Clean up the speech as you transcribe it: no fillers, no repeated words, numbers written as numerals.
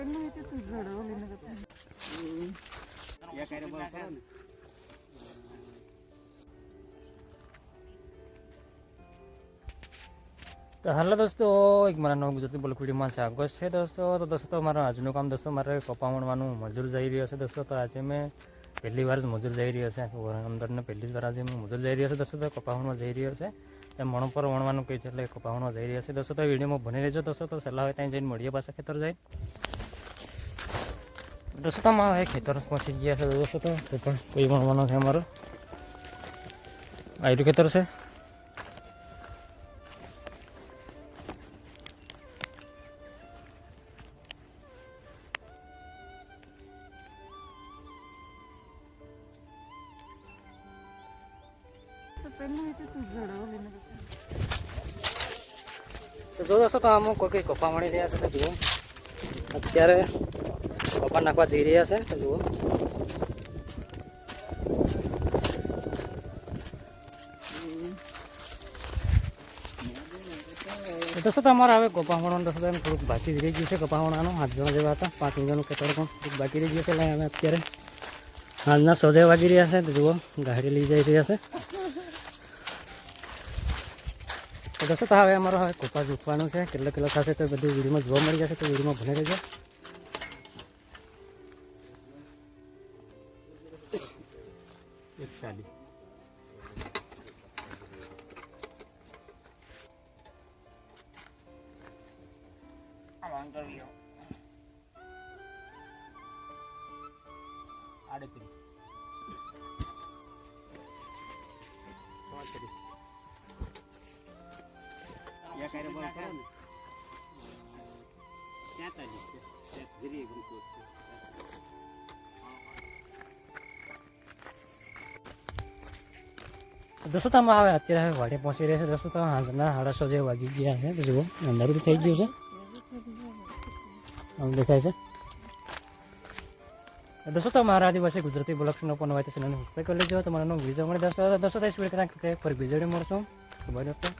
तो हेलो दोस्तों, एक मारा नव गुजराती ब्लॉग वीडियो में स्वागत है दोस्तों मारो આજનું કામ दोस्तों मारे कपा वणवानुं मजूर जई रह्यो छे दोस्तों। तो आज मैं पहली बार मजूर जई रह्यो छे अंदर ने पहली बार आज मैं मजूर जई रह्यो छे दोस्तों। तो कपा वणवा जई रह्यो छे ए मण पर वणवानुं कहे छे એટલે कपा वणवा जई रह्यो छे दोस्तों। तो वीडियो में बने रहेजो दोस्तों। तो सलाह होय ત્યાં જઈને મળીએ પાછા ખેતર જઈને दोस्तों। तो मारे खेतर पहुंची गया छे दोस्तों। तो कोई वणवानो छे અમારો આયરું ખેતર છે। तो जो दोस्तों तो आम कोई कपा मळी रह्या छे। तो जुओ अत्यारे कपा नाखवा जई रह्या छे। तो जुओ दोस्तों तो अमारे हवे कपा वणવાનું दोस्तों एम थोड़ुंक बाकी रही गयुं छे। कपा वणવાનું 8 जणा जेवा हता, 5 વીઘાનું ખેતર પણ થોડુંક બાકી રહી ગયું છે। એટલે હવે અત્યારે હાલના 6 વાગી રહ્યા છે। તો જુઓ ગાડી લઈ જઈ રહ્યા છે। तो दोस्तों तो हवे अमारो हवे कपा जूतवानुं छे। કેટલો કિલો થશે તો બધું વિડીયોમાં જોવા મળી જશે। તો વિડીયોમાં બને રહેજો। दोस्तों तो हवे अत्यारे वाड़े पहुंची रहे दोस्तों। तो हाजना 6:30 जे वागी गया है। तो जुओ अंधारू थई गयुं छे, आम देखाय छे। दोस्तों तो मारा आदिवासी गुजराती ब्लॉग नो पण होय तो चैनल सब्सक्राइब कर लेजो। तो मारा नो वीडियो मळे दोस्तों। इस वीडियो के फरी बीजे मळशुं। बाय दोस्तों।